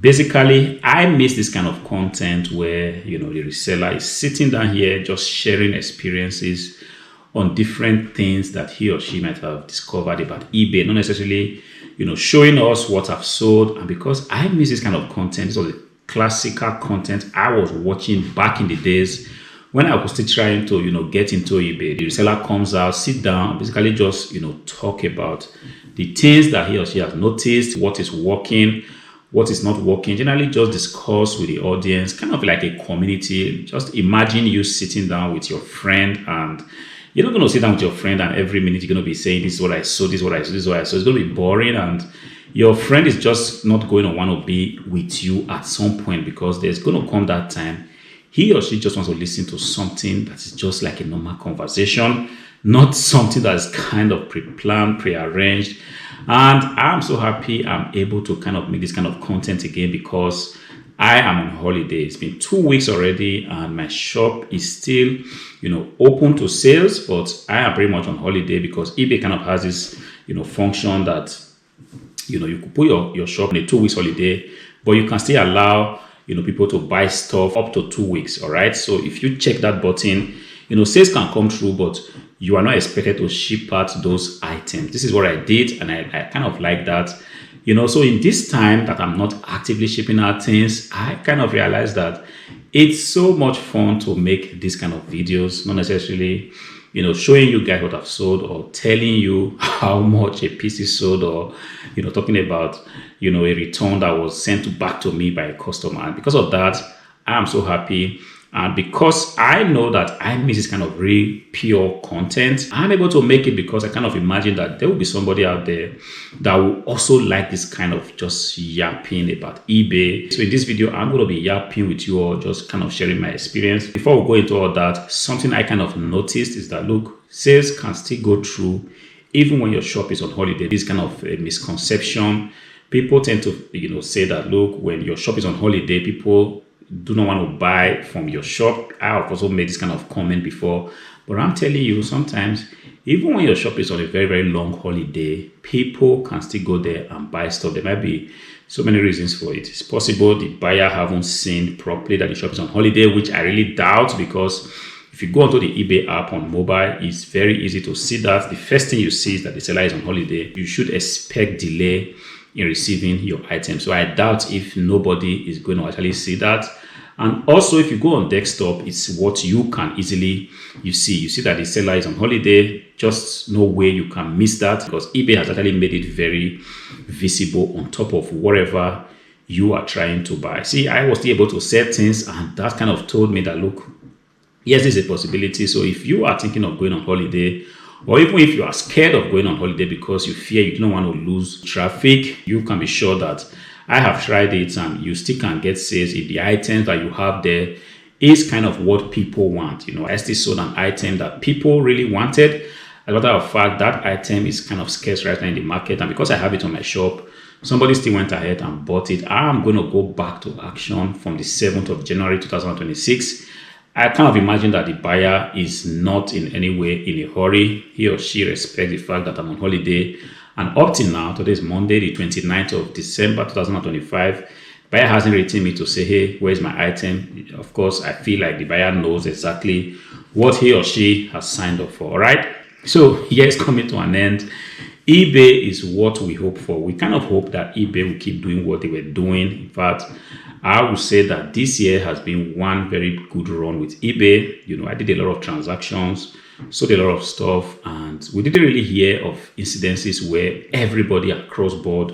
Basically, I miss this kind of content where the reseller is sitting down here just sharing experiences on different things that he or she might have discovered about eBay, not necessarily showing us what I've sold. And because I miss this kind of content, this was the classical content I was watching back in the days when I was still trying to get into eBay. The reseller comes out, sit down, basically just talk about the things that he or she has noticed, what is working, what is not working. Generally just discuss with the audience, kind of like a community. Just imagine you sitting down with your friend, and you're not going to sit down with your friend and every minute you're going to be saying, this is what I saw, this is what I saw, this is what I saw. It's going to be boring, and your friend is just not going to want to be with you at some point, because there's going to come that time he or she just wants to listen to something that is just like a normal conversation, not something that is kind of pre-planned, pre-arranged. And I'm so happy I'm able to kind of make this kind of content again, because I am on holiday. It's been 2 weeks already, and my shop is still, open to sales, but I am pretty much on holiday because eBay kind of has this, function that, you could put your shop in a 2 weeks holiday, but you can still allow, people to buy stuff up to 2 weeks. All right. So if you check that button, sales can come through, but you are not expected to ship out those items. This is what I did, and I kind of like that. So in this time that I'm not actively shipping out things, I kind of realized that it's so much fun to make these kind of videos, not necessarily, showing you guys what I've sold or telling you how much a piece is sold, or, talking about, a return that was sent back to me by a customer. And because of that, I'm so happy. And because I know that I miss this kind of real pure content, I'm able to make it because I kind of imagine that there will be somebody out there that will also like this kind of just yapping about eBay. So in this video, I'm going to be yapping with you all, just kind of sharing my experience. Before we go into all that, something I kind of noticed is that, look, sales can still go through even when your shop is on holiday. This kind of a misconception. People tend to, say that, look, when your shop is on holiday, people do not want to buy from your shop. I have also made this kind of comment before, but I'm telling you, sometimes even when your shop is on a very, very long holiday, people can still go there and buy stuff. There might be so many reasons for it. It's possible the buyer haven't seen properly that the shop is on holiday, which I really doubt, because if you go onto the eBay app on mobile, it's very easy to see that. The first thing you see is that the seller is on holiday. You should expect delay in receiving your item. So I doubt if nobody is going to actually see that. And also, if you go on desktop, it's what you can easily see. You see that the seller is on holiday. Just no way you can miss that, because eBay has actually made it very visible on top of whatever you are trying to buy. See, I was still able to set things, and that kind of told me that, look, yes, this is a possibility. So if you are thinking of going on holiday, or even if you are scared of going on holiday because you fear you don't want to lose traffic, you can be sure that I have tried it and you still can get sales if the items that you have there is kind of what people want. I still sold an item that people really wanted. As a matter of fact, that item is kind of scarce right now in the market, and because I have it on my shop, somebody still went ahead and bought it. I'm going to go back to action from the 7th of January 2026. I kind of imagine that the buyer is not in any way in a hurry. He or she respects the fact that I'm on holiday. And up till now, today is Monday, the 29th of December 2025. Buyer hasn't written me to say, hey, where's my item? Of course, I feel like the buyer knows exactly what he or she has signed up for. All right. So here is coming to an end. eBay is what we hope for. We kind of hope that eBay will keep doing what they were doing. In fact, I would say that this year has been one very good run with eBay. I did a lot of transactions, sold a lot of stuff, and we didn't really hear of incidences where everybody across board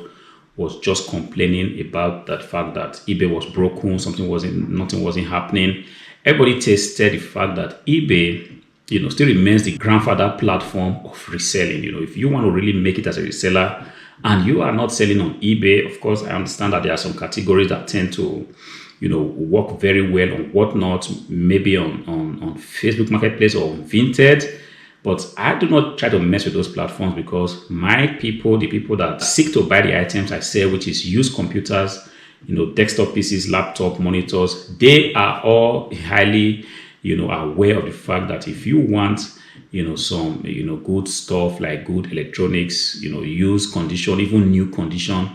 was just complaining about that fact that eBay was broken, nothing wasn't happening. Everybody tasted the fact that eBay, still remains the grandfather platform of reselling. If you want to really make it as a reseller and you are not selling on eBay, of course, I understand that there are some categories that tend to, work very well on whatnot, maybe on Facebook Marketplace or on Vinted. But I do not try to mess with those platforms, because my people, the people that seek to buy the items I sell, which is used computers, desktop PCs, laptop monitors, they are all highly, aware of the fact that if you want, some, good stuff like good electronics, used condition, even new condition,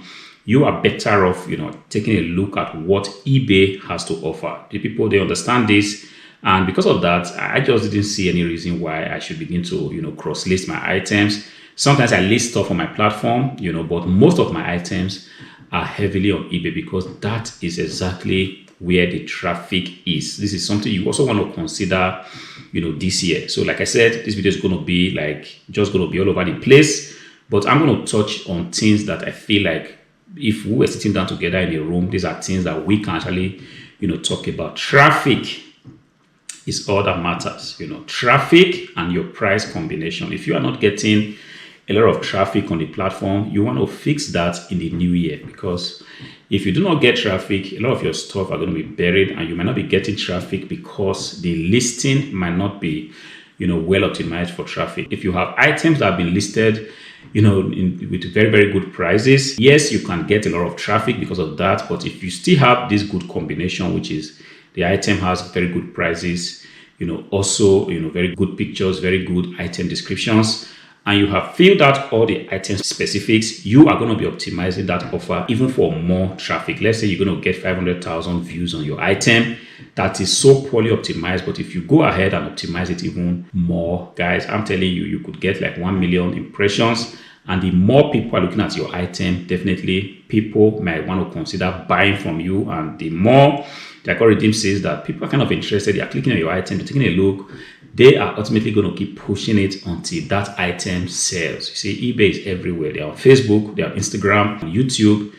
you are better off, taking a look at what eBay has to offer. The people, they understand this. And because of that, I just didn't see any reason why I should begin to, cross-list my items. Sometimes I list stuff on my platform, but most of my items are heavily on eBay because that is exactly where the traffic is. This is something you also want to consider, this year. So like I said, this video is going to be just going to be all over the place, but I'm going to touch on things that I feel like if we were sitting down together in a room, these are things that we can actually, talk about. Traffic is all that matters, traffic and your price combination. If you are not getting a lot of traffic on the platform, you want to fix that in the new year, because if you do not get traffic, a lot of your stuff are going to be buried and you might not be getting traffic because the listing might not be, well optimized for traffic. If you have items that have been listed, with very, very good prices, yes, you can get a lot of traffic because of that. But if you still have this good combination, which is the item has very good prices, also, very good pictures, very good item descriptions, and you have filled out all the item specifics, you are going to be optimizing that offer even for more traffic. Let's say you're going to get 500,000 views on your item. That is so poorly optimized. But if you go ahead and optimize it even more, guys, I'm telling you, you could get like 1 million impressions. And the more people are looking at your item, definitely people might want to consider buying from you. And the more, the algorithm says that people are kind of interested, they are clicking on your item, they're taking a look, they are ultimately going to keep pushing it until that item sells. You see, eBay is everywhere. They're on Facebook, they're on Instagram, on YouTube,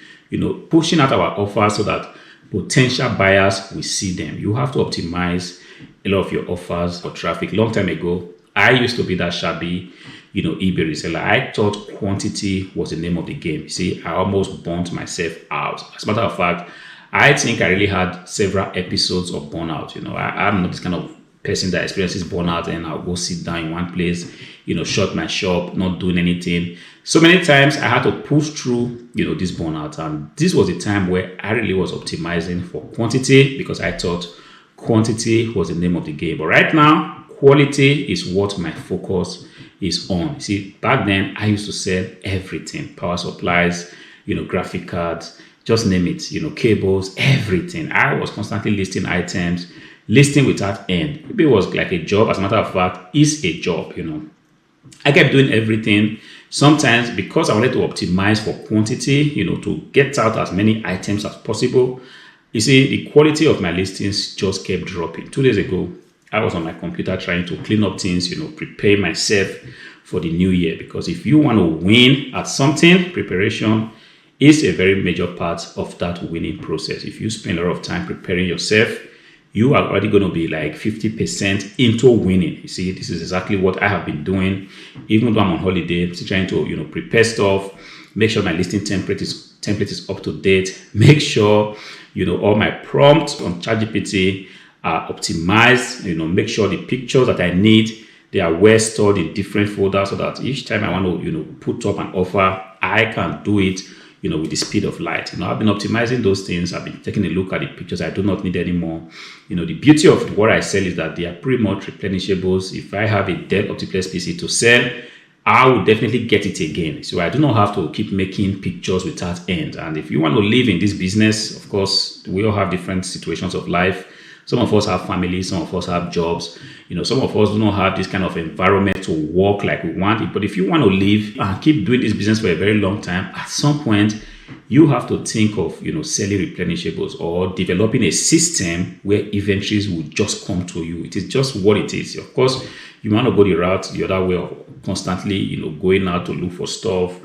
pushing out our offers so that potential buyers will see them. You have to optimize a lot of your offers for traffic. Long time ago, I used to be that shabby, eBay reseller. I thought quantity was the name of the game. You see, I almost burnt myself out. As a matter of fact, I think I really had several episodes of burnout. I'm not this kind of person that experiences burnout and I'll go sit down in one place, shut my shop, not doing anything. So many times I had to push through, this burnout. And this was the time where I really was optimizing for quantity because I thought quantity was the name of the game. But right now, quality is what my focus is on. See, back then I used to sell everything, power supplies, graphic cards, just name it, cables, everything. I was constantly listing items, listing without end. Maybe it was like a job. As a matter of fact, it's a job, I kept doing everything. Sometimes because I wanted to optimize for quantity, to get out as many items as possible. You see, the quality of my listings just kept dropping. 2 days ago, I was on my computer trying to clean up things, prepare myself for the new year. Because if you want to win at something, preparation is a very major part of that winning process. If you spend a lot of time preparing yourself, you are already going to be like 50% into winning. You see, this is exactly what I have been doing. Even though I'm on holiday, I'm still trying to, prepare stuff, make sure my listing template is up to date, make sure, all my prompts on ChatGPT are optimized, make sure the pictures that I need, they are well stored in different folders so that each time I want to, put up an offer, I can do it, with the speed of light. I've been optimizing those things. I've been taking a look at the pictures I do not need anymore. The beauty of what I sell is that they are pretty much replenishables. If I have a Dell Optiplex PC to sell, I will definitely get it again. So I do not have to keep making pictures without end. And if you want to live in this business, of course, we all have different situations of life. Some of us have families, some of us have jobs. Some of us do not have this kind of environment to work like we want it. But if you want to live and keep doing this business for a very long time, at some point, you have to think of, selling replenishables or developing a system where inventories will just come to you. It is just what it is. Of course, you want to go the other way of constantly, going out to look for stuff,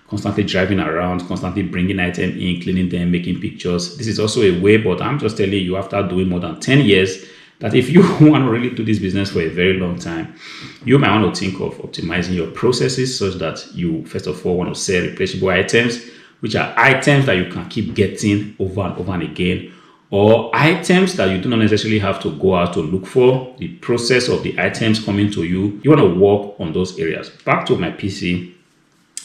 constantly driving around, constantly bringing items in, cleaning them, making pictures. This is also a way, but I'm just telling you, after doing more than 10 years, that if you want to really do this business for a very long time, you might want to think of optimizing your processes such that you, first of all, want to sell replaceable items, which are items that you can keep getting over and over and again, or items that you do not necessarily have to go out to look for. The process of the items coming to you, you want to work on those areas. Back to my PC.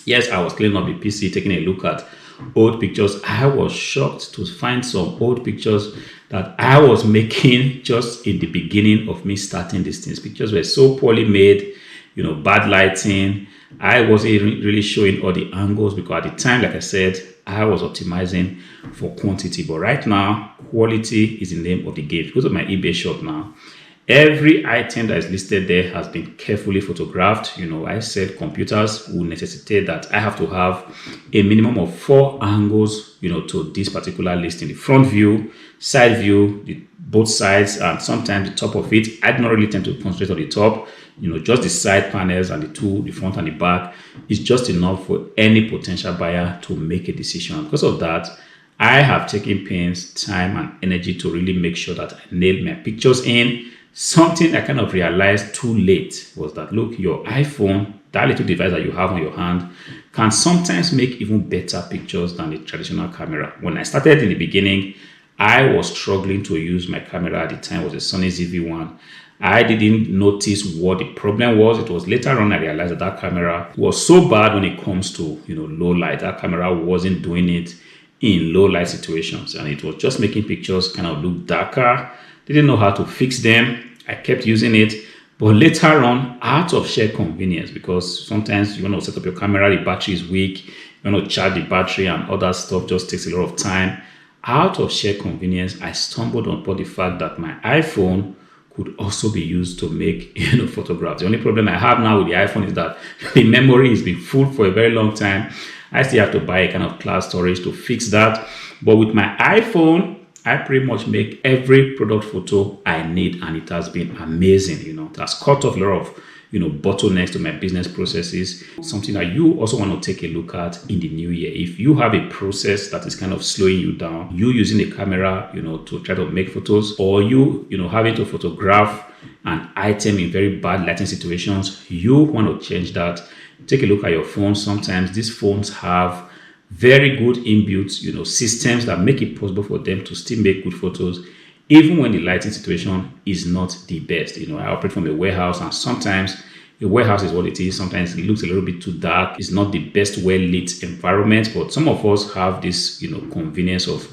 Yes, I was cleaning up the PC, taking a look at old pictures. I was shocked to find some old pictures that I was making just in the beginning of me starting these things. Pictures were so poorly made, bad lighting. I wasn't really showing all the angles because at the time, like I said, I was optimizing for quantity. But right now, quality is the name of the game. Go to my eBay shop now. Every item that is listed there has been carefully photographed. I said computers will necessitate that I have to have a minimum of 4 angles, to this particular listing: the front view, side view, both sides, and sometimes the top of it. I do not really tend to concentrate on the top. Just the side panels and the front and the back is just enough for any potential buyer to make a decision. Because of that, I have taken pains, time, and energy to really make sure that I nail my pictures in. Something I kind of realized too late was that, look, your iPhone, that little device that you have on your hand, can sometimes make even better pictures than the traditional camera. When I started in the beginning, I was struggling to use my camera at the time. It was a Sony ZV-1. I didn't notice what the problem was. It was later on I realized that camera was so bad when it comes to low light. That camera wasn't doing it in low light situations, and it was just making pictures kind of look darker. Didn't know how to fix them. I kept using it, but later on, out of sheer convenience, because sometimes you want to set up your camera, the battery is weak, you want to charge the battery and other stuff just takes a lot of time. Out of sheer convenience, I stumbled upon the fact that my iPhone could also be used to make photographs. The only problem I have now with the iPhone is that the memory has been full for a very long time. I still have to buy a kind of cloud storage to fix that. But with my iPhone, I pretty much make every product photo I need, and it has been amazing. It has cut off a lot of bottlenecks to my business processes. Something that you also want to take a look at in the new year. If you have a process that is kind of slowing you down, you using a camera, to try to make photos, or you having to photograph an item in very bad lighting situations, you want to change that. Take a look at your phone. Sometimes these phones have very good inbuilt, systems that make it possible for them to still make good photos, even when the lighting situation is not the best. I operate from a warehouse, and sometimes a warehouse is what it is. Sometimes it looks a little bit too dark. It's not the best well-lit environment, but some of us have this, convenience of,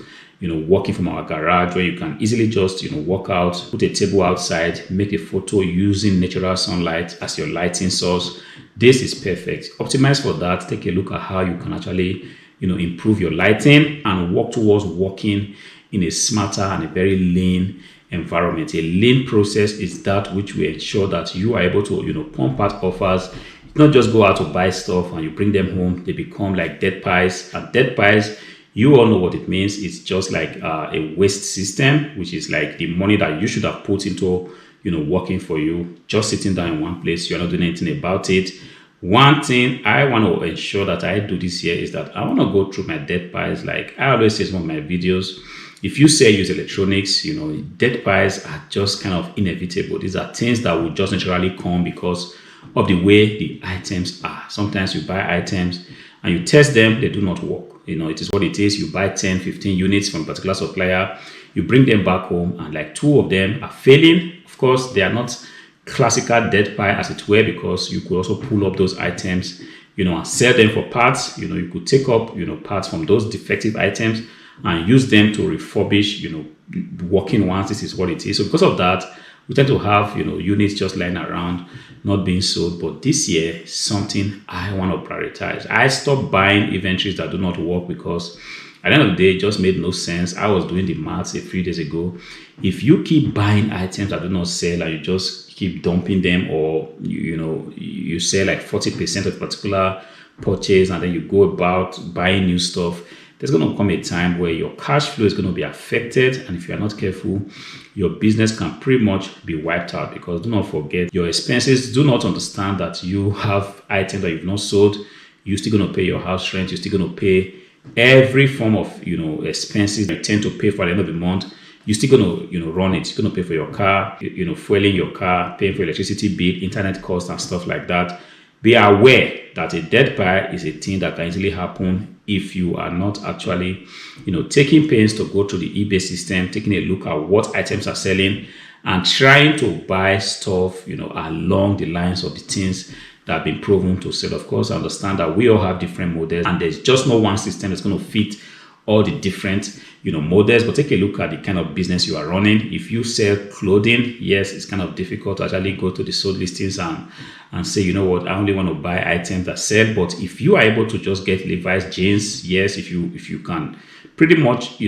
working from our garage, where you can easily just, walk out, put a table outside, make a photo using natural sunlight as your lighting source. This is perfect. Optimize for that. Take a look at how you can actually, improve your lighting and work towards working in a smarter and a very lean environment. A lean process is that which will ensure that you are able to, pump out offers. Not just go out to buy stuff and you bring them home. They become like dead pies. And dead pies, you all know what it means. It's just like a waste system, which is like the money that you should have put into, working for you, just sitting down in one place. You're not doing anything about it. One thing I want to ensure that I do this year is that I want to go through my dead pies. Like I always say in some of my videos, if you say use electronics, dead pies are just kind of inevitable. These are things that will just naturally come because of the way the items are. Sometimes you buy items and you test them, they do not work. It is what it is. You buy 10, 15 units from a particular supplier, you bring them back home, and like 2 of them are failing. Of course, they are not classical dead pie as it were, because you could also pull up those items, and sell them for parts. You could take up, parts from those defective items and use them to refurbish, working ones. This is what it is. So because of that, we tend to have, units just lying around, not being sold. But this year, something I want to prioritize. I stopped buying inventories that do not work because at the end of the day, it just made no sense. I was doing the maths a few days ago. If you keep buying items that do not sell and you just keep dumping them, or you sell like 40% of a particular purchase and then you go about buying new stuff, there's going to come a time where your cash flow is going to be affected, and if you are not careful, your business can pretty much be wiped out. Because do not forget, your expenses do not understand that you have items that you've not sold. You're still going to pay your house rent. You're still going to pay every form of expenses that you tend to pay for at the end of the month. You're still going to run it. You're going to pay for your car, fueling your car, paying for electricity bill, internet costs, and stuff like that. Be aware that a dead pie is a thing that can easily happen if you are not actually, taking pains to go through the eBay system, taking a look at what items are selling, and trying to buy stuff, along the lines of the things that have been proven to sell. Of course, I understand that we all have different models, and there's just no one system that's going to fit all the different, models, but take a look at the kind of business you are running. If you sell clothing, yes, it's kind of difficult to actually go to the sold listings and say, you know what, I only want to buy items that sell. But if you are able to just get Levi's jeans, yes, if you can pretty much,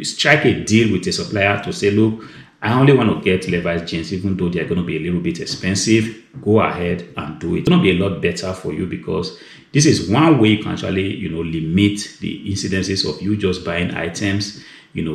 strike a deal with a supplier to say, look, I only want to get Levi's jeans, even though they're going to be a little bit expensive. Go ahead and do it. It's going to be a lot better for you, because this is one way you can actually, limit the incidences of you just buying items.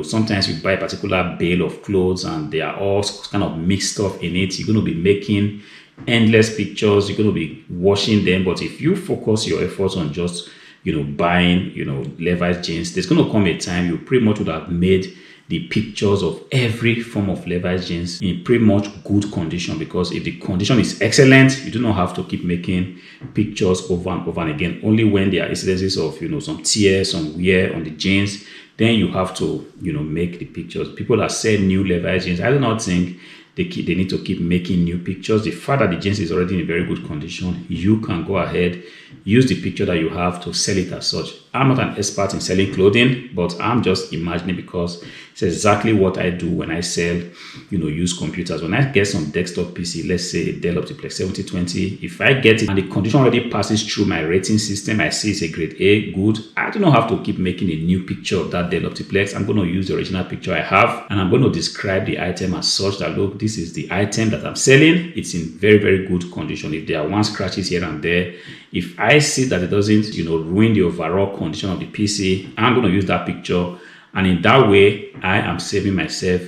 Sometimes you buy a particular bale of clothes and they are all kind of mixed up in it. You're going to be making endless pictures. You're going to be washing them. But if you focus your efforts on just, buying, Levi's jeans, there's going to come a time you pretty much would have made the pictures of every form of Levi's jeans in pretty much good condition, because if the condition is excellent, you do not have to keep making pictures over and over and again. Only when there are incidences of some tears, some wear on the jeans, then you have to make the pictures. People that sell new Levi's jeans, I do not think they need to keep making new pictures. The fact that the jeans is already in very good condition, you can go ahead, use the picture that you have to sell it as such. I'm not an expert in selling clothing, but I'm just imagining, because it's exactly what I do when I sell, used computers. When I get some desktop PC, let's say a Dell Optiplex 7020, if I get it and the condition already passes through my rating system, I see it's a grade A, good, I do not have to keep making a new picture of that Dell Optiplex. I'm going to use the original picture I have, and I'm going to describe the item as such that, look, this is the item that I'm selling. It's in very, very good condition. If there are one scratches here and there, if I see that it doesn't, ruin the overall condition of the PC, I'm going to use that picture. And in that way, I am saving myself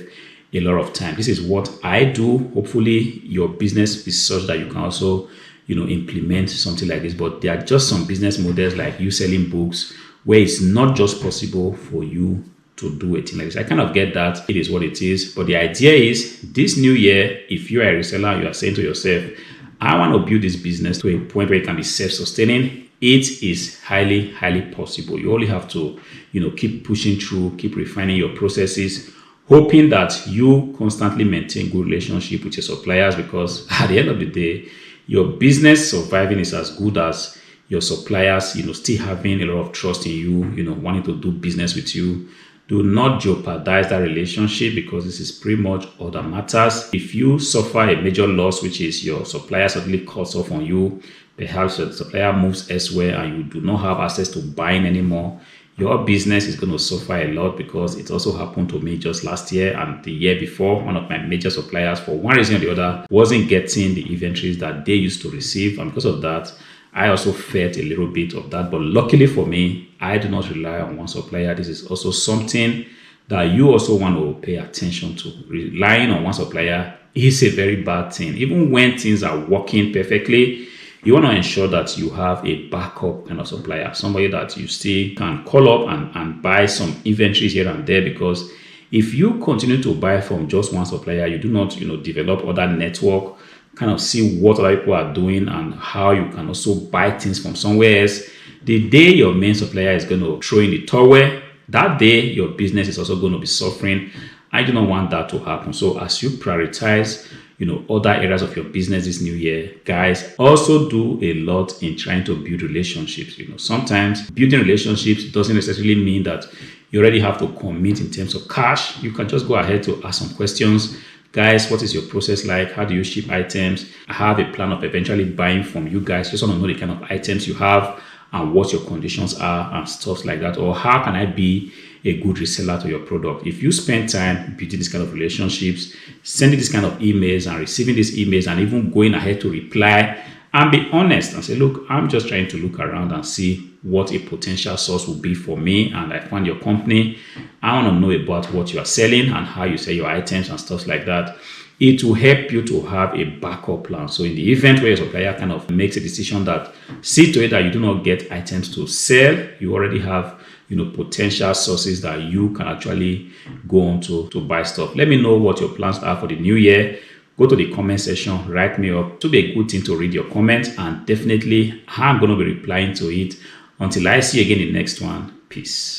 a lot of time. This is what I do. Hopefully, your business is such that you can also, implement something like this. But there are just some business models, like you selling books, where it's not just possible for you to do a thing like this. I kind of get that. It is what it is. But the idea is, this new year, if you are a reseller, you are saying to yourself, I want to build this business to a point where it can be self-sustaining. It is highly, highly possible. You only have to, keep pushing through, keep refining your processes, hoping that you constantly maintain good relationship with your suppliers, because at the end of the day, your business surviving is as good as your suppliers, still having a lot of trust in you, wanting to do business with you. Do not jeopardize that relationship, because this is pretty much all that matters. If you suffer a major loss, which is your supplier suddenly cuts off on you, perhaps the supplier moves elsewhere and you do not have access to buying anymore, your business is going to suffer a lot, because it also happened to me just last year and the year before. One of my major suppliers, for one reason or the other, wasn't getting the inventories that they used to receive, and because of that, I also felt a little bit of that. But luckily for me, I do not rely on one supplier. This is also something that you also want to pay attention to. Relying on one supplier is a very bad thing. Even when things are working perfectly, you want to ensure that you have a backup kind of supplier, somebody that you still can call up and buy some inventories here and there. Because if you continue to buy from just one supplier, you do not, develop other network, kind of see what other people are doing and how you can also buy things from somewhere else. The day your main supplier is going to throw in the towel, that day your business is also going to be suffering. I do not want that to happen. So as you prioritize, other areas of your business this new year, guys, also do a lot in trying to build relationships. Sometimes building relationships doesn't necessarily mean that you already have to commit in terms of cash. You can just go ahead to ask some questions. Guys, what is your process like? How do you ship items? I have a plan of eventually buying from you guys. Just want to know the kind of items you have and what your conditions are and stuff like that. Or how can I be a good reseller to your product? If you spend time building this kind of relationships, sending this kind of emails and receiving these emails, and even going ahead to reply and be honest and say, look, I'm just trying to look around and see what a potential source will be for me, and I found your company. I want to know about what you are selling and how you sell your items and stuff like that. It will help you to have a backup plan. So in the event where your supplier kind of makes a decision that see to it that you do not get items to sell, you already have potential sources that you can actually go on to buy stuff. Let me know what your plans are for the new year. Go to the comment section, write me up. It will be a good thing to read your comments, and definitely I'm going to be replying to it. Until I see you again in the next one, peace.